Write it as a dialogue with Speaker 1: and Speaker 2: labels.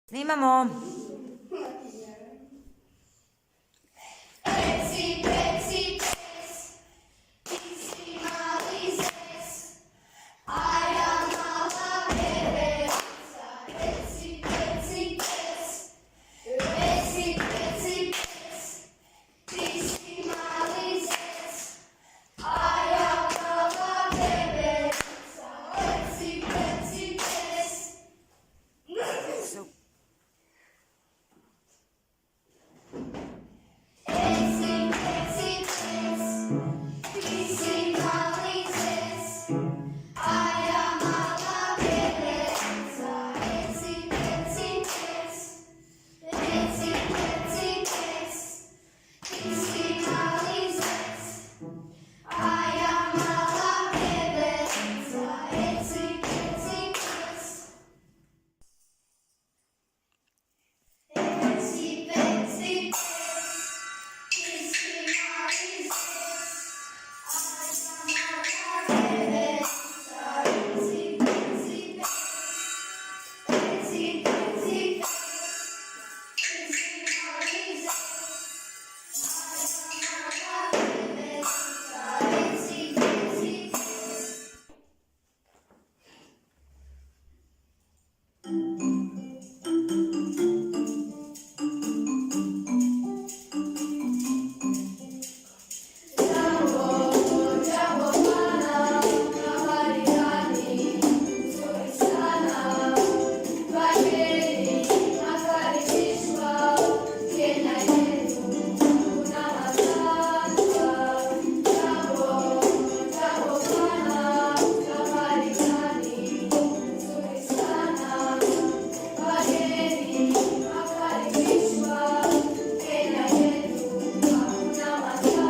Speaker 1: Snimamo.
Speaker 2: Pezzi, pezzi, pez, pizzi mali zez, aja mala beberica. Pezzi, pezzi, pez, pezzi, pezzi, pez, pizzi mali zez, aja mala beberica. Pezzi, pezzi, pez.
Speaker 1: Su.
Speaker 2: Pezzi, pezzi, pez, pizzi mali zez, aja mala beberica. Pezzi, pezzi, pez, pezzi, pezzi, pez, pizzi mali zez, aja mala beberica. Pezzi, pezzi, pez. Pezzi, pezzi, pez, pizzi mali zez, aja mala beberica. Pezzi, pezzi, pez, pezzi, pezzi, pez, pizzi mali zez, aja mala beberica. Pezzi, pezzi, pez. Jambo pana habari gani? Nzuri sana. Wageni makaribishwa Kenya yetu, kuna matata. Jambo pana habari gani? Nzuri sana. Wageni makaribishwa Kenya yetu, hakuna matata.